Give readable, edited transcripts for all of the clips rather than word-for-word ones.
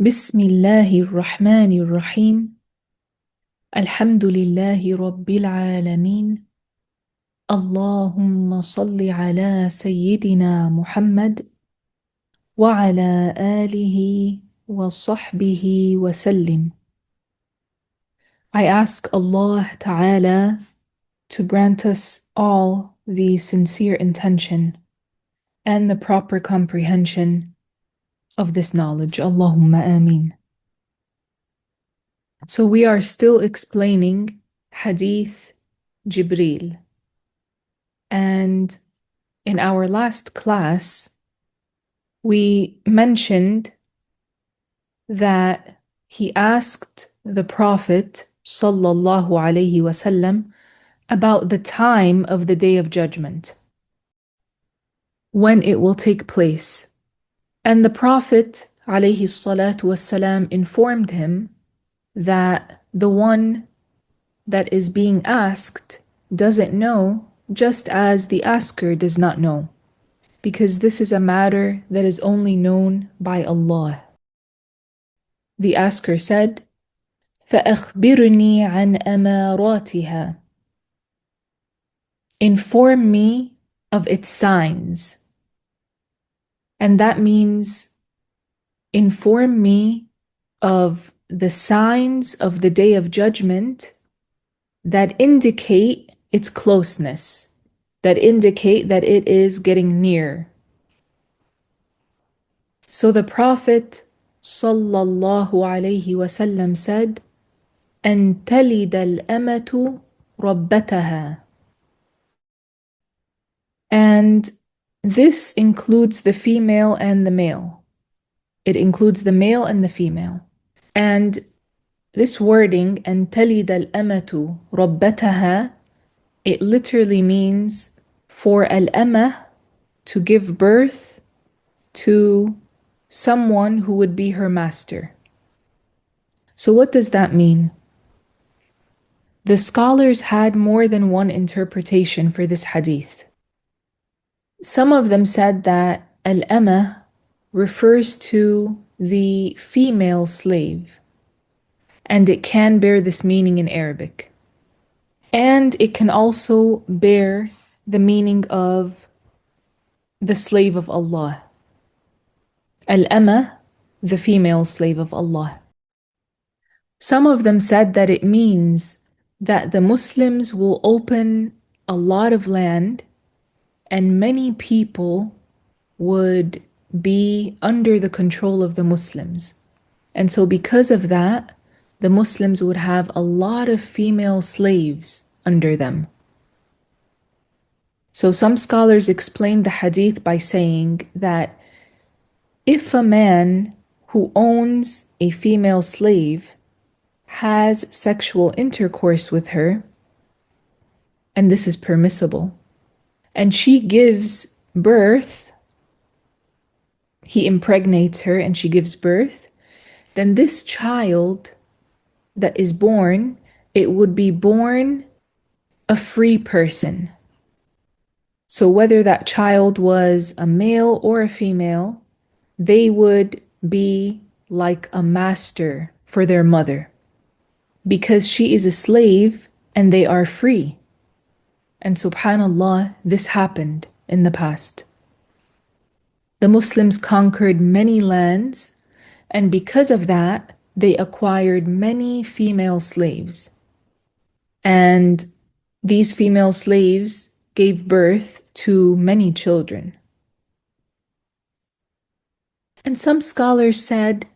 بسم الله الرحمن الرحيم. الحمد لله رب العالمين. اللهم صل على سيدنا محمد وعلى آله وصحبه وسلم. I ask Allah Ta'ala to grant us all the sincere intention and the proper comprehension of this knowledge. Allahumma ameen. So we are still explaining Hadeeth Jibreel. And in our last class, we mentioned that he asked the Prophet sallallahu alaihi wasallam about the time of the Day of Judgment, when it will take place. And the Prophet alayhi salatu wasalam informed him that the one that is being asked doesn't know, just as the asker does not know, because this is a matter that is only known by Allah. The asker said, فَأَخْبِرْنِي عَنْ أَمَارَاتِهَا. Inform me of its signs. And that means inform me of the signs of the Day of Judgment that indicate its closeness, that indicate that it is getting near. So the Prophet sallallahu alayhi wasallam said, أن تلد الأمة ربتها. And this includes the female and the male. It includes the male and the female. And this wording, أن تلد الأمة ربتها, it literally means for al-amah to give birth to someone who would be her master. So what does that mean? The scholars had more than one interpretation for this hadith. Some of them said that al-amah refers to the female slave, and it can bear this meaning in Arabic. And it can also bear the meaning of the slave of Allah. Al-amah, the female slave of Allah. Some of them said that it means that the Muslims will open a lot of land and many people would be under the control of the Muslims. And so because of that, the Muslims would have a lot of female slaves under them. So some scholars explained the hadith by saying that if a man who owns a female slave has sexual intercourse with her, and this is permissible, and she gives birth, he impregnates her and she gives birth, then this child that is born, it would be born a free person. So whether that child was a male or a female, they would be like a master for their mother, because she is a slave and they are free. And subhanallah, this happened in the past. The Muslims conquered many lands, and because of that, they acquired many female slaves. And these female slaves gave birth to many children. And some scholars said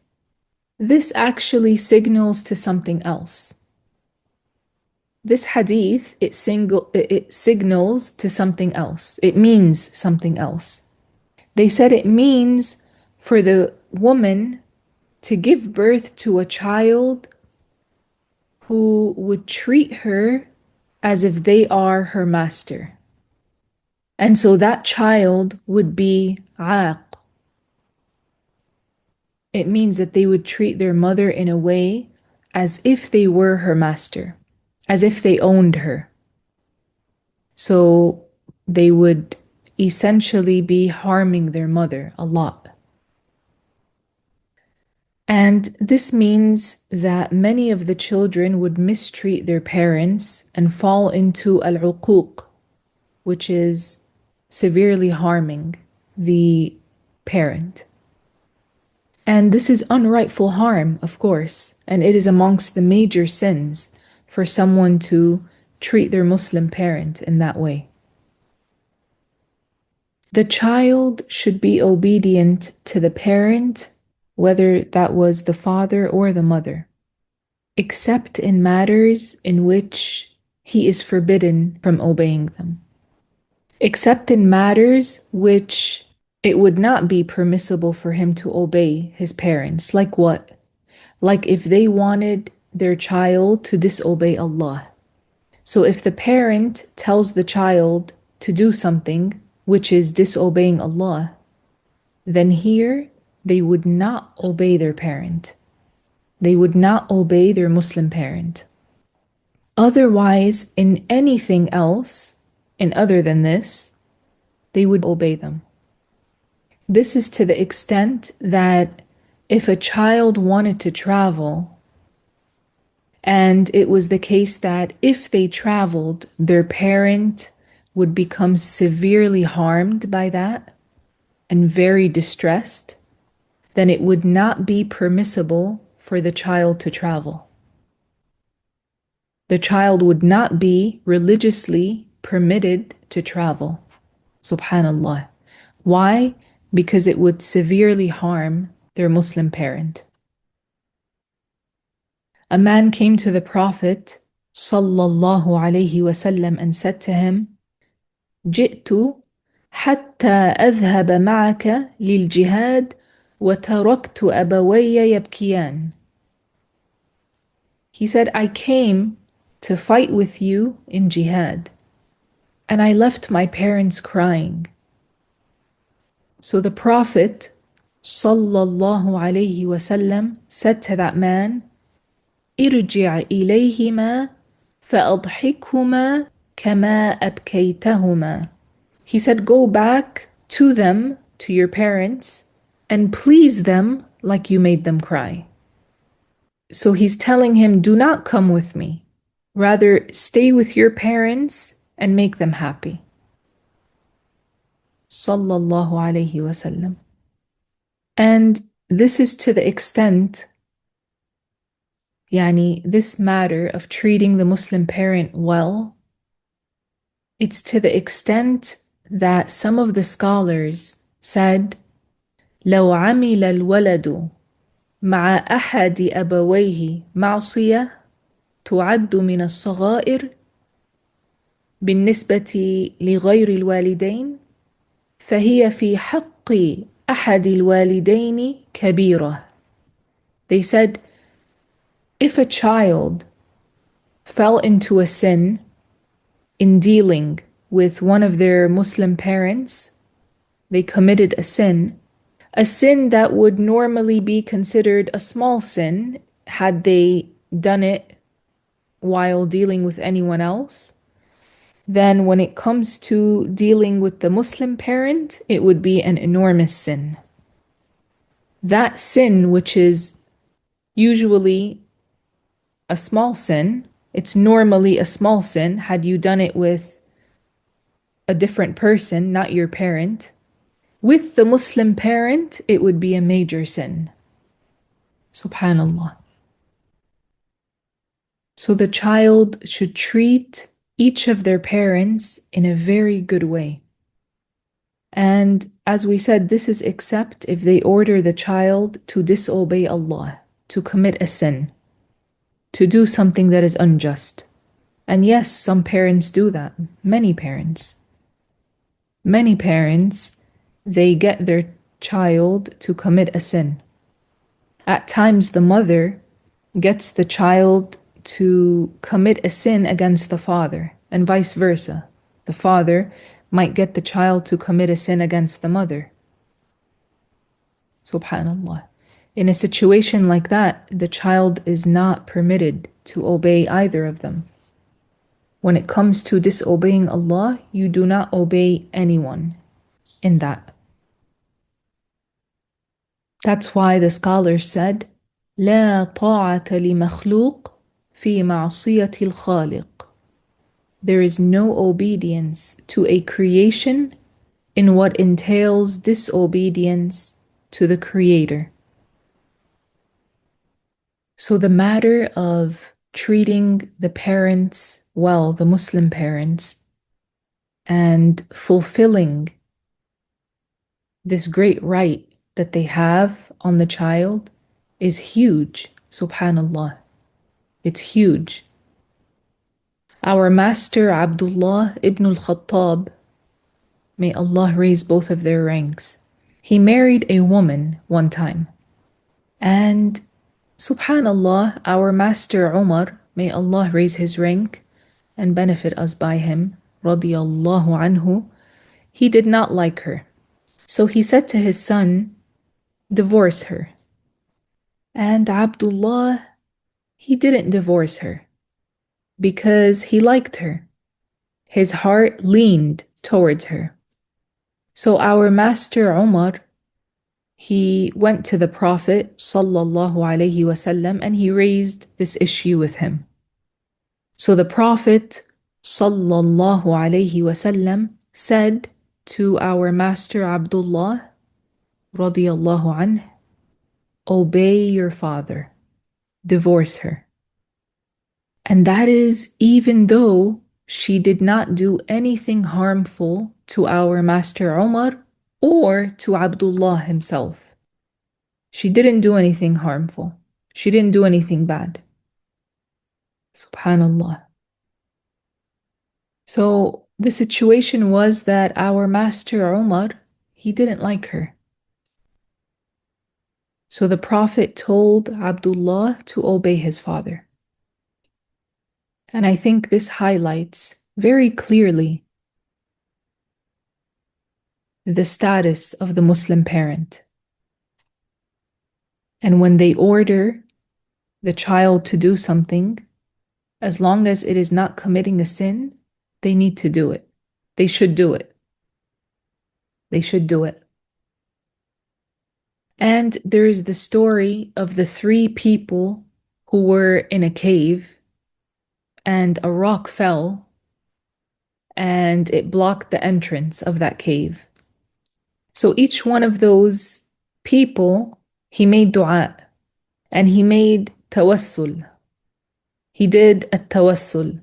this actually signals to something else. This hadith, it signals to something else. It means something else. They said it means for the woman to give birth to a child who would treat her as if they are her master. And so that child would be aaq. It means that they would treat their mother in a way as if they were her master, as if they owned her. So they would essentially be harming their mother a lot. And this means that many of the children would mistreat their parents and fall into al-uquq, which is severely harming the parent. And this is unrightful harm, of course, and it is amongst the major sins for someone to treat their Muslim parent in that way. The child should be obedient to the parent, whether that was the father or the mother, except in matters in which he is forbidden from obeying them. Except in matters which it would not be permissible for him to obey his parents. Like what? Like if they wanted their child to disobey Allah. So if the parent tells the child to do something which is disobeying Allah, then here they would not obey their parent. They would not obey their Muslim parent. Otherwise, in anything else, and other than this, they would obey them. This is to the extent that if a child wanted to travel, and it was the case that if they traveled, their parent would become severely harmed by that and very distressed, then it would not be permissible for the child to travel. The child would not be religiously permitted to travel. Subhanallah. Why? Because it would severely harm their Muslim parent. A man came to the Prophet sallallahu alayhi wasallam and said to him, جئت حتى أذهب معك للجهاد وتركت أبوي يبكيان. He said, I came to fight with you in jihad, and I left my parents crying. So the Prophet sallallahu alayhi wasallam said to that man, ارجع إليهما فأضحكهما كما أبكيتهما. He said, go back to them, to your parents, and please them like you made them cry. So he's telling him, do not come with me. Rather, stay with your parents and make them happy. Sallallahu alayhi wasallam. And this is to the extent, this matter of treating the Muslim parent well, it's to the extent that some of the scholars said, لو عمل الولد مع أحد أبويه معصية تعد من الصغائر بالنسبة لغير الوالدين فهي في حق أحد الوالدين كبيرة. They said, if a child fell into a sin in dealing with one of their Muslim parents, they committed a sin that would normally be considered a small sin had they done it while dealing with anyone else, then when it comes to dealing with the Muslim parent, it would be an enormous sin. That sin, which is usually a small sin, it's normally a small sin had you done it with a different person, not your parent. With the Muslim parent, it would be a major sin. Subhanallah. So the child should treat each of their parents in a very good way. And as we said, this is except if they order the child to disobey Allah, to commit a sin, to do something that is unjust. And yes, some parents do that. Many parents, they get their child to commit a sin. At times, the mother gets the child to commit a sin against the father, and vice versa. The father might get the child to commit a sin against the mother. Subhanallah. In a situation like that, the child is not permitted to obey either of them. When it comes to disobeying Allah, you do not obey anyone in that. That's why the scholars said لا طاعة لمخلوق في معصية الخالق. There is no obedience to a creation in what entails disobedience to the Creator. So the matter of treating the parents well, the Muslim parents, and fulfilling this great right that they have on the child is huge, subhanallah. It's huge. Our master Abdullah ibn al-Khattab, may Allah raise both of their ranks, he married a woman one time. And subhanallah, our master Umar, may Allah raise his rank and benefit us by him, radiyallahu anhu, he did not like her. So he said to his son, divorce her. And Abdullah, he didn't divorce her because he liked her. His heart leaned towards her. So our master Umar, he went to the Prophet sallallahu alaihi wasallam and he raised this issue with him. So the Prophet sallallahu alaihi wasallam said to our master Abdullah radiyallahu anh, obey your father, divorce her. And that is even though she did not do anything harmful to our master Umar or to Abdullah himself. She didn't do anything harmful. She didn't do anything bad. Subhanallah. So the situation was that our master Umar, he didn't like her. So the Prophet told Abdullah to obey his father. And I think this highlights very clearly the status of the Muslim parent. And when they order the child to do something, as long as it is not committing a sin, they need to do it. They should do it. They should do it. And there is the story of the 3 people who were in a cave and a rock fell and it blocked the entrance of that cave. So each one of those people, he made dua and he made tawassul. He did a tawassul.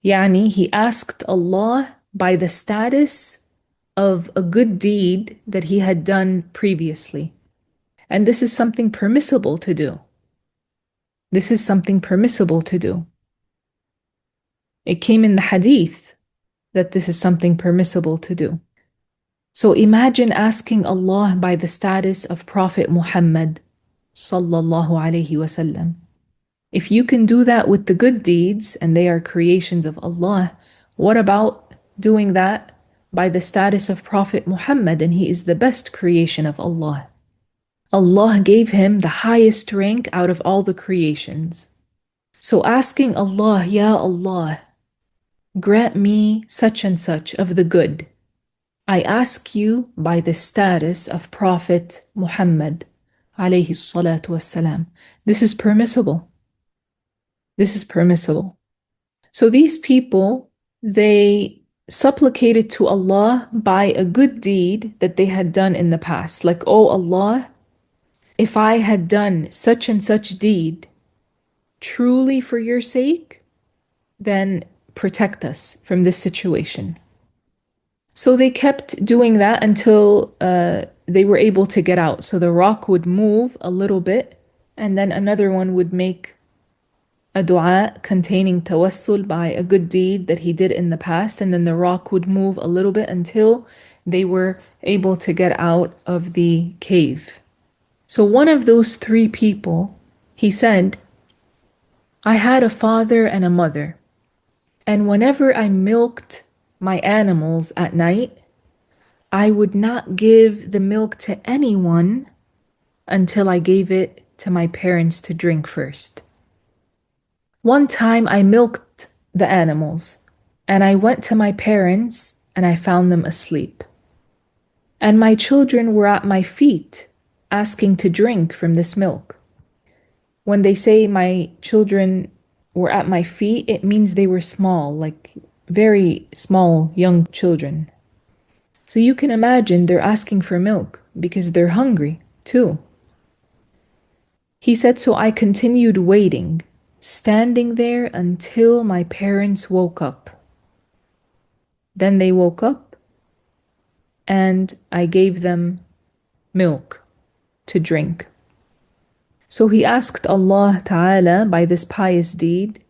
Yani he asked Allah by the status of a good deed that he had done previously. And this is something permissible to do. This is something permissible to do. It came in the Hadith that this is something permissible to do. So imagine asking Allah by the status of Prophet Muhammad sallallahu alaihi wasallam. If you can do that with the good deeds and they are creations of Allah, what about doing that by the status of Prophet Muhammad and he is the best creation of Allah? Allah gave him the highest rank out of all the creations. So asking Allah, Ya Allah, grant me such and such of the good. I ask you by the status of Prophet Muhammad alayhi salatu wassalam. This is permissible. This is permissible. So these people, they supplicated to Allah by a good deed that they had done in the past. Like, oh Allah, if I had done such and such deed truly for your sake, then protect us from this situation. So they kept doing that until they were able to get out. So the rock would move a little bit, and then another one would make a dua containing tawassul by a good deed that he did in the past, and then the rock would move a little bit until they were able to get out of the cave. So one of those 3 people, he said, I had a father and a mother, and whenever I milked my animals at night, I would not give the milk to anyone until I gave it to my parents to drink first. One time I milked the animals and I went to my parents and I found them asleep. And my children were at my feet asking to drink from this milk. When they say my children were at my feet, it means they were small, like very small young children. So you can imagine they're asking for milk because they're hungry too. He said, so I continued waiting, standing there until my parents woke up. Then they woke up and I gave them milk to drink. So he asked Allah Ta'ala by this pious deed,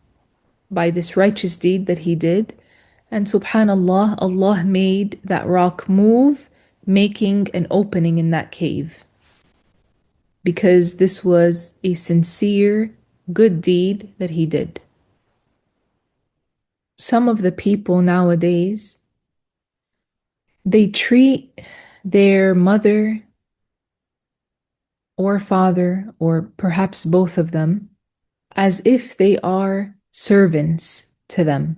by this righteous deed that he did, and subhanallah, Allah made that rock move, making an opening in that cave. Because this was a sincere, good deed that he did. Some of the people nowadays, they treat their mother or father, or perhaps both of them, as if they are servants to them.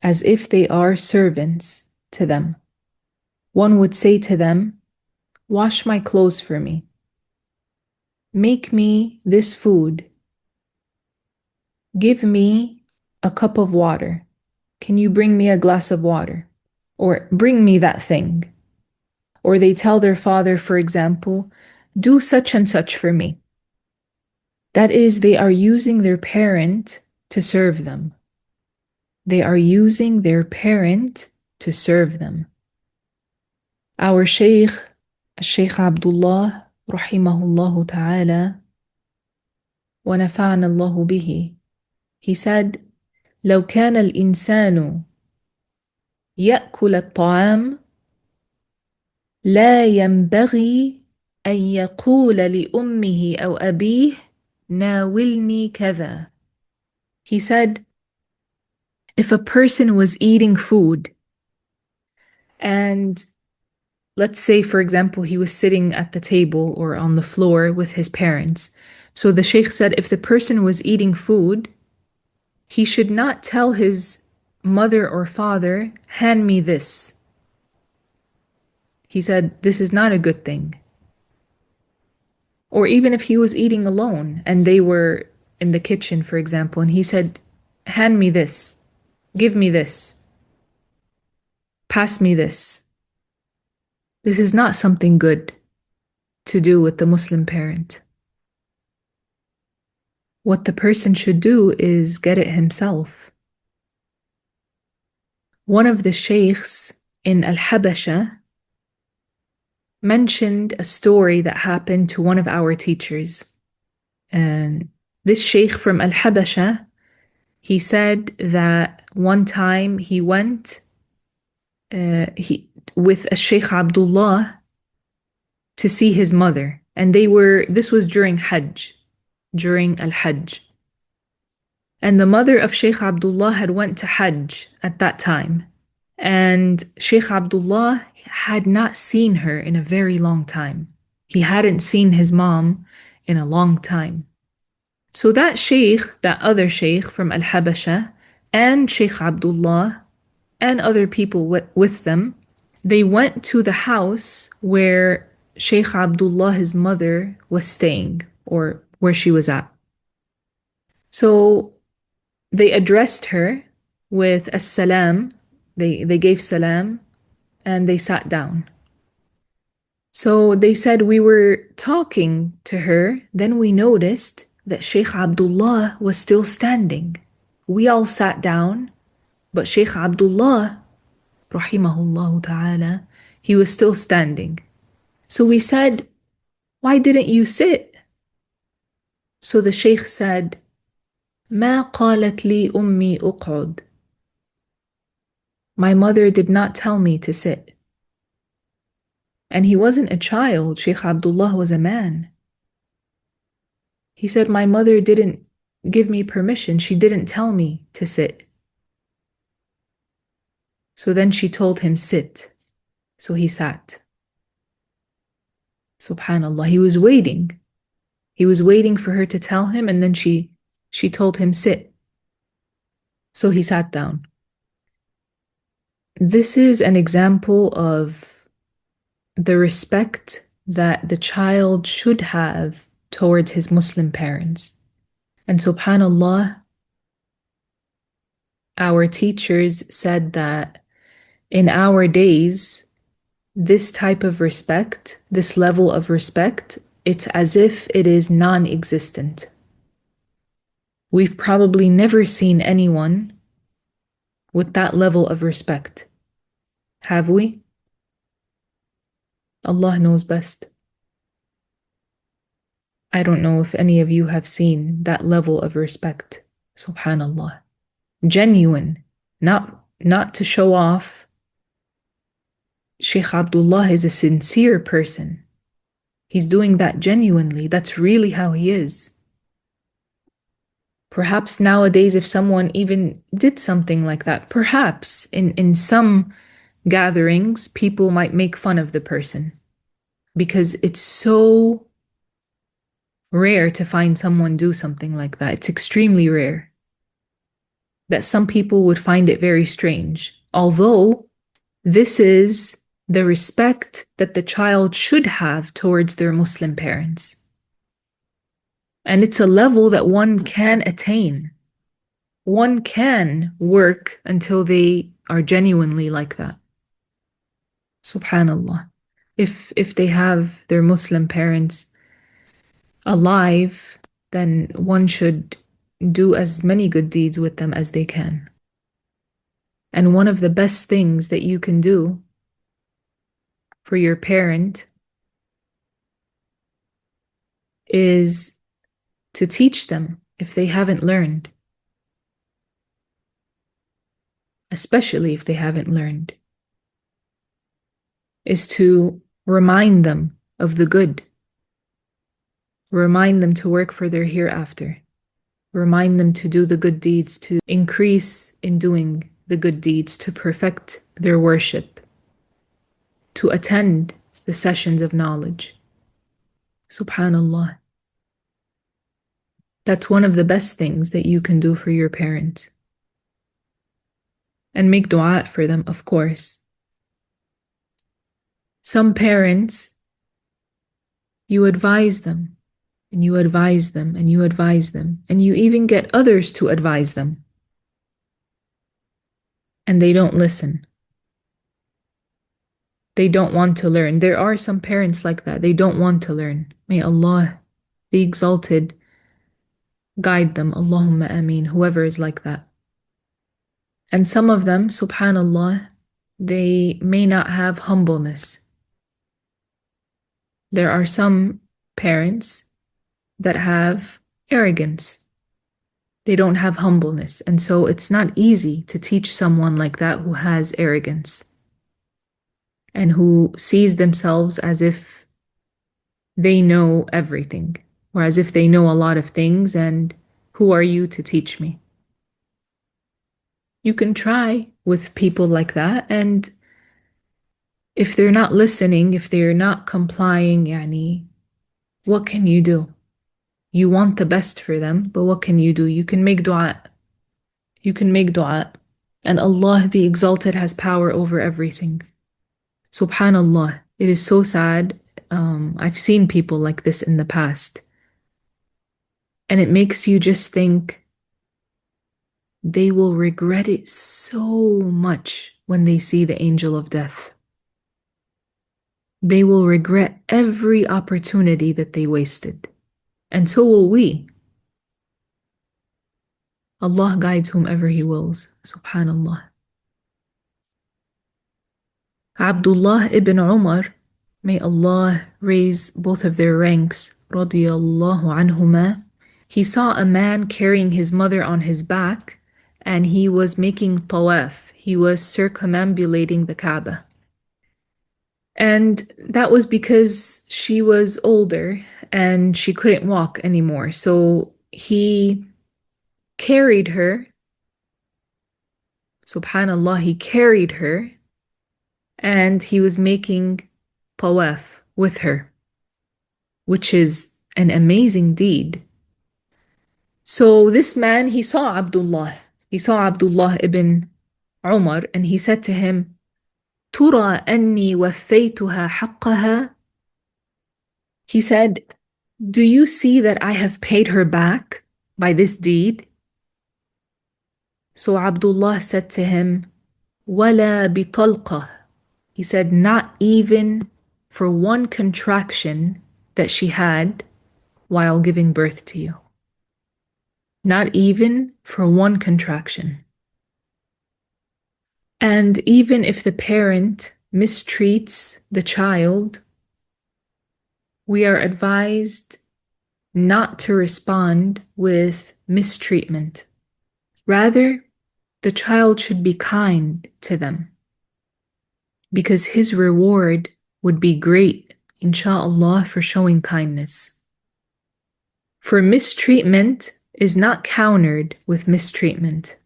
As if they are servants to them. One would say to them, wash my clothes for me. Make me this food. Give me a cup of water. Can you bring me a glass of water? Or bring me that thing. Or they tell their father, for example, do such and such for me. That is, they are using their parent to serve them. They are using their parent to serve them. Our Shaykh, Shaykh Abdullah, rahimahullah ta'ala, wa nafa'ana Allahu bihi, he said, لو كان الإنسان يأكل الطعام لا ينبغي أن يقول لأمه أو أبيه ناولني كذا. He said, if a person was eating food and let's say, for example, he was sitting at the table or on the floor with his parents. So the Shaykh said, if the person was eating food, he should not tell his mother or father, hand me this. He said, this is not a good thing. Or even if he was eating alone and they were in the kitchen, for example, and he said, hand me this, give me this, pass me this. This is not something good to do with the Muslim parent. What the person should do is get it himself. One of the sheikhs in Al-Habasha mentioned a story that happened to one of our teachers. And this sheikh from Al-Habasha, he said that one time he went with a Sheikh Abdullah to see his mother. And this was during Hajj, during Al-Hajj. And the mother of Sheikh Abdullah had went to Hajj at that time. And Sheikh Abdullah had not seen her in a very long time. He hadn't seen his mom in a long time. So that Sheikh, that other Sheikh from Al-Habasha, and Sheikh Abdullah, and other people with them, they went to the house where Sheikh Abdullah, his mother, was staying, or where she was at. So they addressed her with as-salam. They gave salam and they sat down. So they said, we were talking to her, then we noticed that Sheikh Abdullah was still standing. We all sat down, but Sheikh Abdullah, rahimahullah ta'ala, he was still standing. So we said, why didn't you sit? So the Sheikh said, ما قالت لي أمي أقعد. My mother did not tell me to sit. And he wasn't a child. Sheikh Abdullah was a man. He said, my mother didn't give me permission. She didn't tell me to sit. So then she told him, sit. So he sat. Subhanallah, he was waiting. He was waiting for her to tell him, and then she told him, sit. So he sat down. This is an example of the respect that the child should have towards his Muslim parents. And subhanAllah, our teachers said that in our days, this type of respect, this level of respect, it's as if it is non-existent. We've probably never seen anyone with that level of respect. Have we? Allah knows best. I don't know if any of you have seen that level of respect. Subhanallah. Genuine, not to show off. Sheikh Abdullah is a sincere person. He's doing that genuinely. That's really how he is. Perhaps nowadays, if someone even did something like that, perhaps in some gatherings, people might make fun of the person because it's so rare to find someone do something like that. It's extremely rare that some people would find it very strange. Although this is the respect that the child should have towards their Muslim parents. And it's a level that one can attain. One can work until they are genuinely like that. Subhanallah. If they have their Muslim parents alive, then one should do as many good deeds with them as they can. And one of the best things that you can do for your parent is to teach them if they haven't learned, especially if they haven't learned, is to remind them of the good. Remind them to work for their hereafter. Remind them to do the good deeds, to increase in doing the good deeds, to perfect their worship, to attend the sessions of knowledge. Subhanallah. That's one of the best things that you can do for your parents. And make dua for them, of course. Some parents, you advise them, and you advise them, and you advise them, and you even get others to advise them. And they don't listen. They don't want to learn. There are some parents like that. They don't want to learn. May Allah, the Exalted, guide them. Allahumma ameen. Whoever is like that. And some of them, subhanallah, they may not have humbleness. There are some parents that have arrogance. They don't have humbleness. And so it's not easy to teach someone like that who has arrogance and who sees themselves as if they know everything, or as if they know a lot of things, and who are you to teach me? You can try with people like that, and if they're not listening, if they're not complying, yani, what can you do? You want the best for them, but what can you do? You can make dua. You can make dua. And Allah, the Exalted, has power over everything. Subhanallah, it is so sad. I've seen people like this in the past. And it makes you just think they will regret it so much when they see the angel of death. They will regret every opportunity that they wasted. And so will we. Allah guides whomever He wills. Subhanallah. Abdullah ibn Umar, may Allah raise both of their ranks, radiyallahu anhuma, he saw a man carrying his mother on his back, and he was making tawaf. He was circumambulating the Kaaba. And that was because she was older and she couldn't walk anymore. So he carried her. Subhanallah, he carried her. And he was making tawaf with her, which is an amazing deed. So this man, he saw Abdullah. He saw Abdullah ibn Umar, and he said to him, "Tura anni waffaytuha haqqaha?" He said, Do you see that I have paid her back by this deed? So Abdullah said to him, وَلَا بِطَلْقَةٍ. He said, not even for one contraction that she had while giving birth to you. Not even for one contraction. And even if the parent mistreats the child, we are advised not to respond with mistreatment. Rather, the child should be kind to them, because his reward would be great, insha'Allah, for showing kindness. For mistreatment is not countered with mistreatment.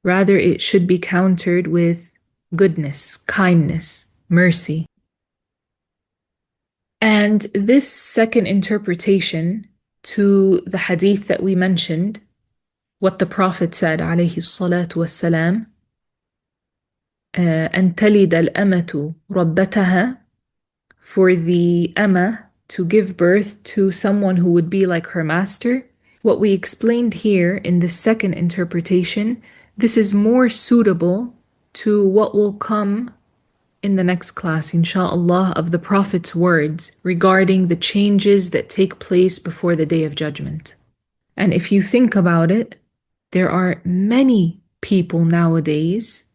Rather, it should be countered with goodness, kindness, mercy. And this second interpretation to the hadith that we mentioned, what the Prophet said, alayhi salatu wassalam, أن تلد الأمة ربتها, for the Amma to give birth to someone who would be like her master. What we explained here in the second interpretation, this is more suitable to what will come in the next class, insha'Allah, of the Prophet's words regarding the changes that take place before the Day of Judgment. And if you think about it, there are many people nowadays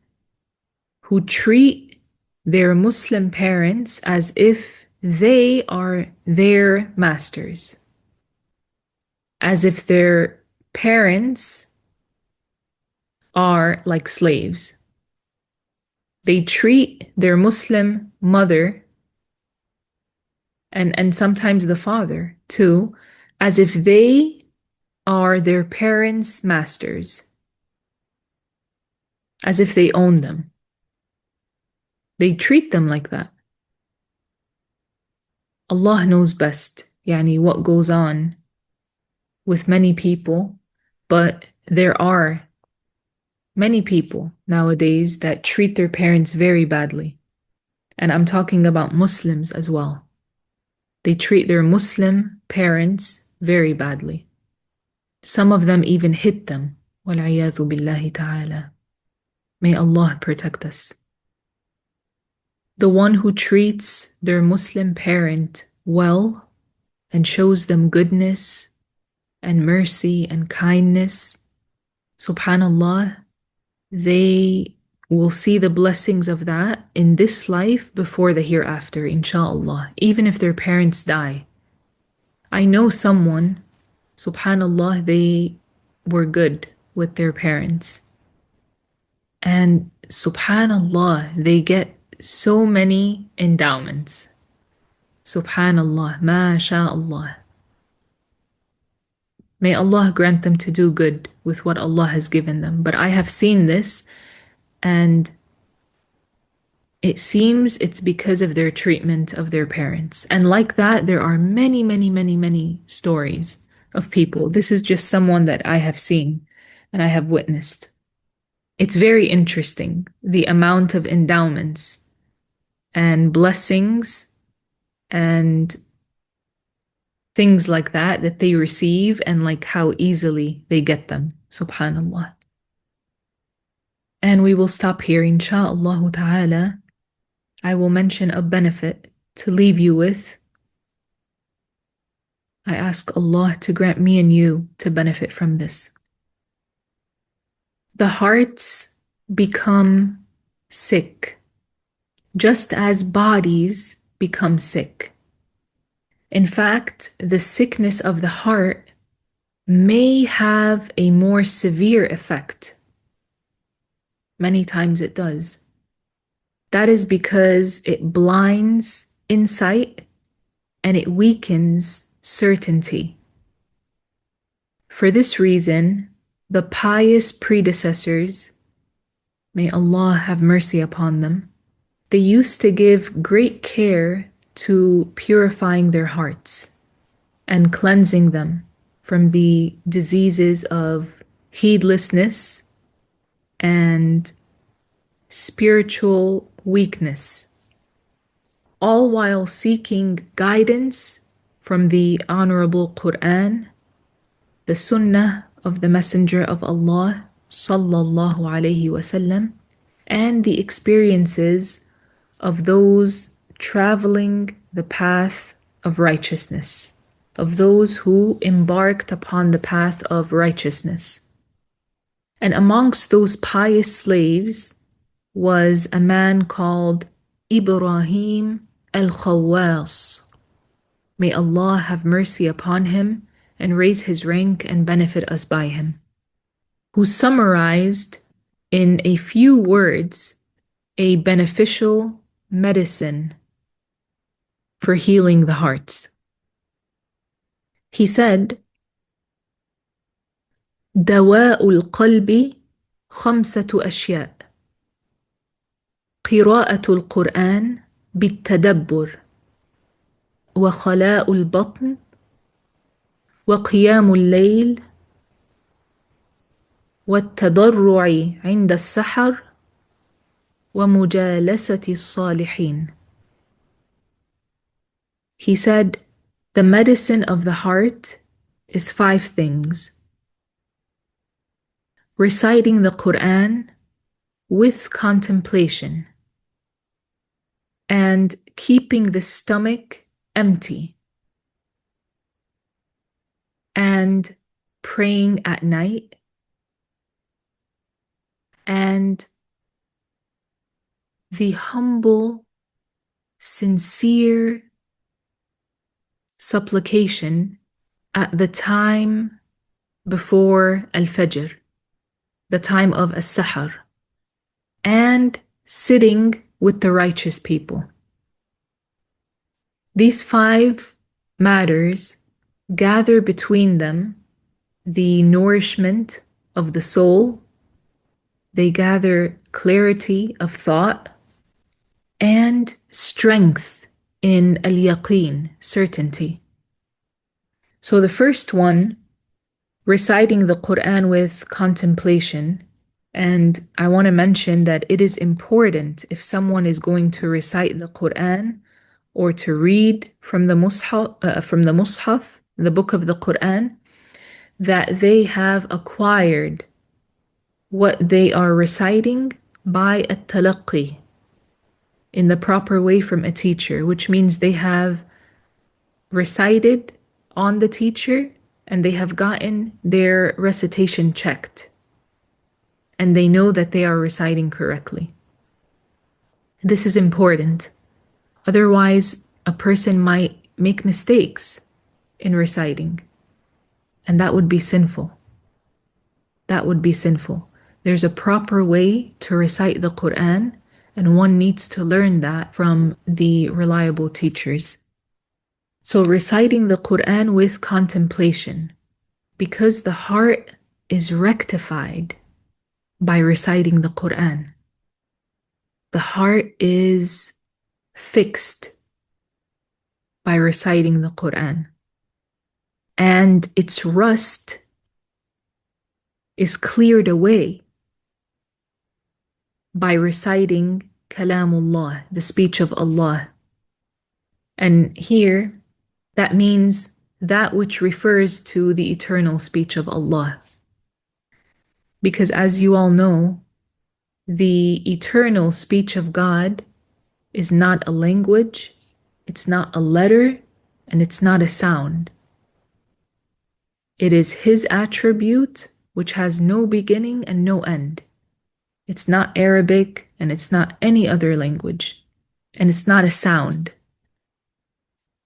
who treat their Muslim parents as if they are their masters, as if their parents are like slaves. They treat their Muslim mother and sometimes the father too, as if they are their parents' masters, as if they own them. They treat them like that. Allah knows best, what goes on with many people, but there are many people nowadays that treat their parents very badly. And I'm talking about Muslims as well. They treat their Muslim parents very badly. Some of them even hit them. وَالْعِيَاذُ بِاللَّهِ تَعَالَى. May Allah protect us. The one who treats their Muslim parent well and shows them goodness and mercy and kindness, subhanallah, they will see the blessings of that in this life before the hereafter, insha'Allah, even if their parents die. I know someone, subhanallah, they were good with their parents. And subhanallah, they get so many endowments. Subhanallah, MashaAllah. May Allah grant them to do good with what Allah has given them. But I have seen this, and it seems it's because of their treatment of their parents. And like that, there are many, many, many, many stories of people. This is just someone that I have seen and I have witnessed. It's very interesting, the amount of endowments and blessings and things like that they receive, and like how easily they get them, subhanallah. And we will stop here, insha'Allah ta'ala. I will mention a benefit to leave you with. I ask Allah to grant me and you to benefit from this. The hearts become sick, just as bodies become sick. In fact, the sickness of the heart may have a more severe effect. Many times it does. That is because it blinds insight and it weakens certainty. For this reason, the pious predecessors, may Allah have mercy upon them, they used to give great care to purifying their hearts and cleansing them from the diseases of heedlessness and spiritual weakness, all while seeking guidance from the Honorable Qur'an, the Sunnah of the Messenger of Allah sallallahu alaihi wasallam, and the experiences of those traveling the path of righteousness, of those who embarked upon the path of righteousness. And amongst those pious slaves was a man called Ibrahim al-Khawwas. May Allah have mercy upon him and raise his rank and benefit us by him, who summarized in a few words a beneficial medicine for healing the hearts. He said, دواء القلب خمسة أشياء: قراءة القرآن بالتدبر، وخلاء البطن، وقيام الليل، والتضرع عند السحر، ومجالسة الصالحين. He said, the medicine of the heart is 5 things: reciting the Qur'an with contemplation, and keeping the stomach empty, and praying at night, and the humble, sincere supplication at the time before Al-Fajr, the time of As-Sahar, and sitting with the righteous people. These 5 matters gather between them the nourishment of the soul, they gather clarity of thought, and strength in al-yaqeen, certainty. So the first one, reciting the Qur'an with contemplation, and I want to mention that it is important if someone is going to recite the Qur'an or to read from the Mus'haf, the book of the Qur'an, that they have acquired what they are reciting by at-talaqqi, in the proper way from a teacher, which means they have recited on the teacher and they have gotten their recitation checked, and they know that they are reciting correctly. This is important. Otherwise, a person might make mistakes in reciting, and that would be sinful. That would be sinful. There's a proper way to recite the Qur'an, and one needs to learn that from the reliable teachers. So reciting the Qur'an with contemplation, because the heart is rectified by reciting the Qur'an. The heart is fixed by reciting the Qur'an, and its rust is cleared away by reciting Kalamullah, the speech of Allah. And here, that means that which refers to the eternal speech of Allah. Because as you all know, the eternal speech of God is not a language, it's not a letter, and it's not a sound. It is His attribute which has no beginning and no end. It's not Arabic, and it's not any other language, and it's not a sound.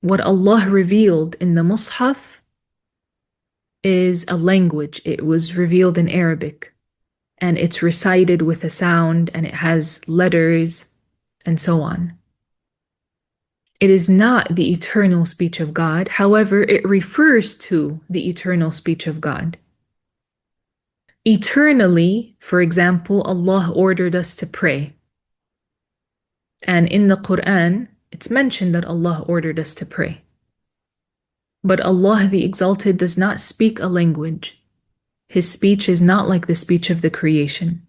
What Allah revealed in the Mus'haf is a language. It was revealed in Arabic, and it's recited with a sound, and it has letters, and so on. It is not the eternal speech of God. However, it refers to the eternal speech of God. Eternally, for example, Allah ordered us to pray. And in the Qur'an, it's mentioned that Allah ordered us to pray. But Allah the Exalted does not speak a language. His speech is not like the speech of the creation.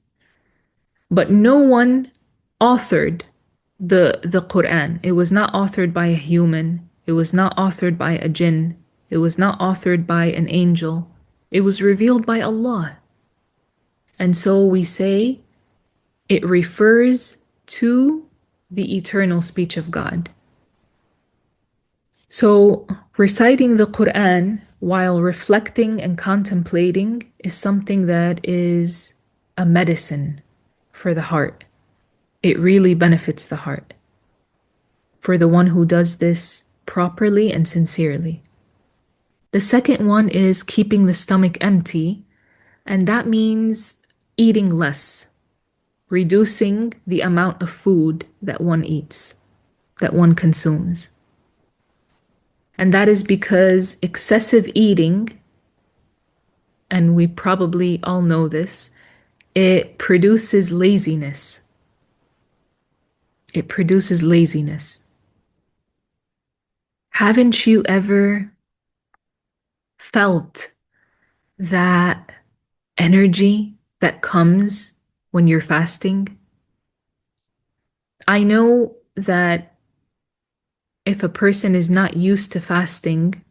But no one authored the Qur'an. It was not authored by a human. It was not authored by a jinn. It was not authored by an angel. It was revealed by Allah. And so we say it refers to the eternal speech of God. So reciting the Qur'an while reflecting and contemplating is something that is a medicine for the heart. It really benefits the heart for the one who does this properly and sincerely. The second one is keeping the stomach empty, and that means eating less, reducing the amount of food that one eats, that one consumes. And that is because excessive eating, and we probably all know this, it produces laziness. It produces laziness. Haven't you ever felt that energy that comes when you're fasting? I know that if a person is not used to fasting,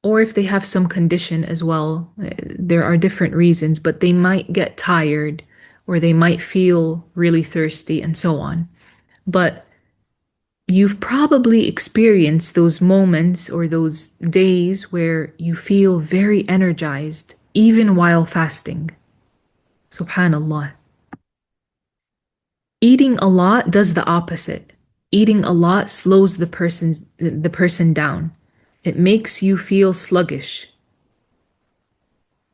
or if they have some condition as well, there are different reasons, but they might get tired or they might feel really thirsty and so on. But you've probably experienced those moments or those days where you feel very energized, even while fasting. Subhanallah. Eating a lot does the opposite. Eating a lot slows the person down. It makes you feel sluggish.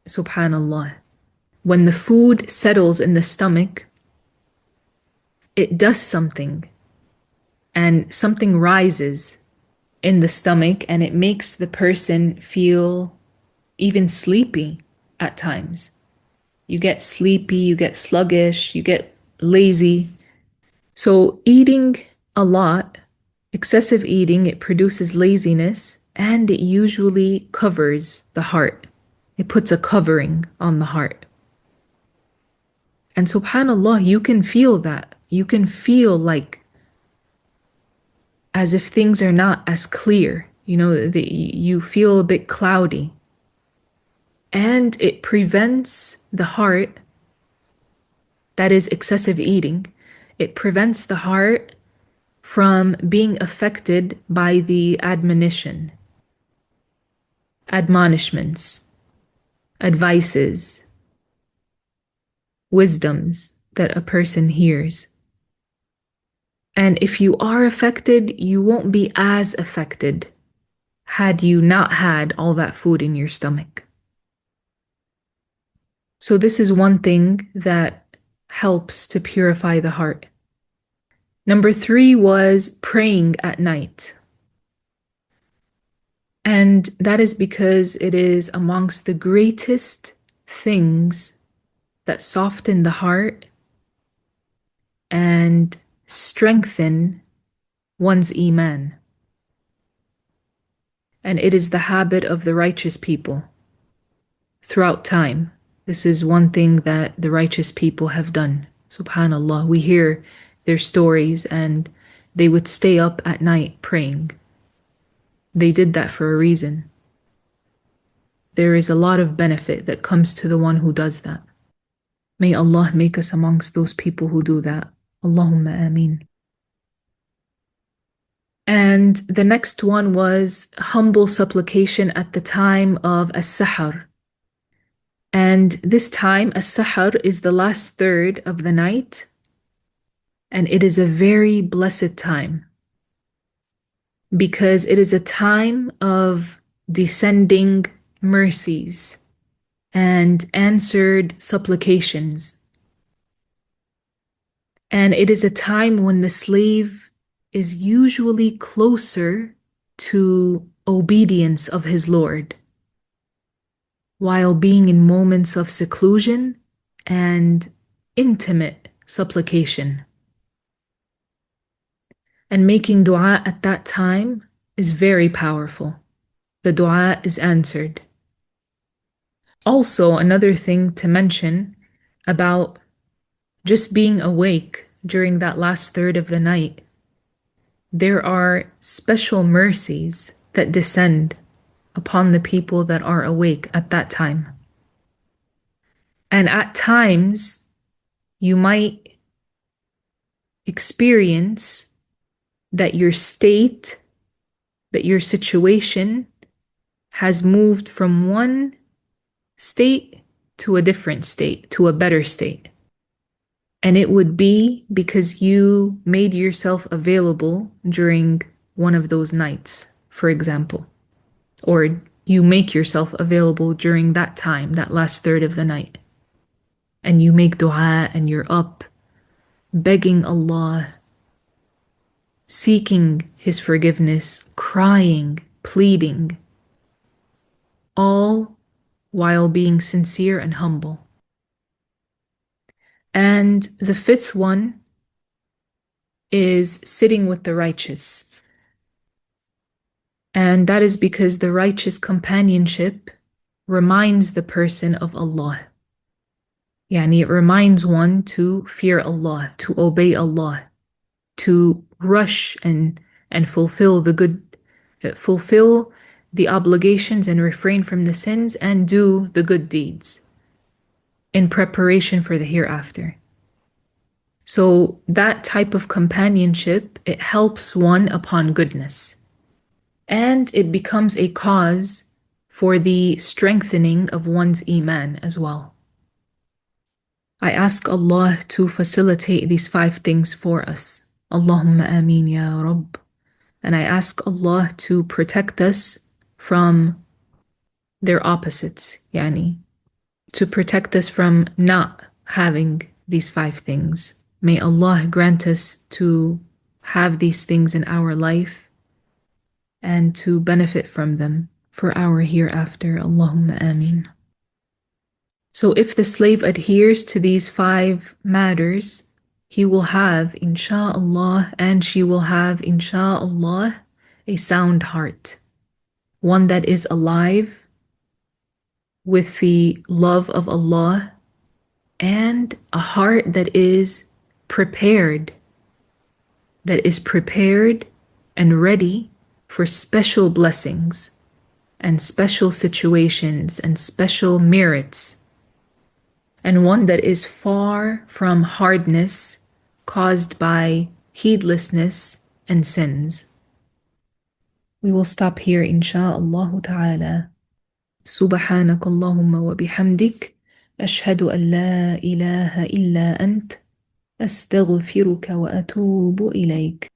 Subhanallah. When the food settles in the stomach, it does something, and something rises in the stomach, and it makes the person feel even sleepy at times. You get sleepy, you get sluggish, you get lazy. So eating a lot, excessive eating, it produces laziness, and it usually covers the heart. It puts a covering on the heart. And subhanallah, you can feel that. You can feel like as if things are not as clear. You feel a bit cloudy. And it prevents the heart, that is excessive eating, it prevents the heart from being affected by the admonishments, advices, wisdoms that a person hears. And if you are affected, you won't be as affected had you not had all that food in your stomach. So this is one thing that helps to purify the heart. Number 3 was praying at night. And that is because it is amongst the greatest things that soften the heart and strengthen one's iman. And it is the habit of the righteous people throughout time. This is one thing that the righteous people have done. Subhanallah, we hear their stories, and they would stay up at night praying. They did that for a reason. There is a lot of benefit that comes to the one who does that. May Allah make us amongst those people who do that. Allahumma ameen. And the next one was humble supplication at the time of as-sahar. And this time, as-sahar is the last third of the night, and it is a very blessed time because it is a time of descending mercies and answered supplications. And it is a time when the slave is usually closer to obedience of his Lord, while being in moments of seclusion and intimate supplication. And making dua at that time is very powerful. The dua is answered. Also, another thing to mention about just being awake during that last third of the night there are special mercies that descend upon the people that are awake at that time. And at times, you might experience that your state, that your situation has moved from one state to a different state, to a better state. And it would be because you made yourself available during one of those nights, for example, or you make yourself available during that time, that last third of the night. And you make dua and you're up, begging Allah, seeking His forgiveness, crying, pleading, all while being sincere and humble. And the fifth one is sitting with the righteous. And that is because the righteous companionship reminds the person of Allah. Yani it reminds one to fear Allah, to obey Allah, to rush and fulfill the good, fulfill the obligations and refrain from the sins and do the good deeds in preparation for the hereafter. So that type of companionship, it helps one upon goodness. And it becomes a cause for the strengthening of one's iman as well. I ask Allah to facilitate these 5 things for us. Allahumma ameen ya Rabb. And I ask Allah to protect us from their opposites, yani, to protect us from not having these 5 things. May Allah grant us to have these things in our life and to benefit from them for our hereafter. Allahumma ameen. So if the slave adheres to these 5 matters, he will have, insha'Allah, and she will have, insha'Allah, a sound heart, one that is alive with the love of Allah, and a heart that is prepared and ready for special blessings and special situations and special merits, and one that is far from hardness caused by heedlessness and sins. We will stop here, insha'Allah ta'ala. سبحانك اللهم وبحمدك أشهد أن لا إله إلا أنت أستغفرك وأتوب إليك.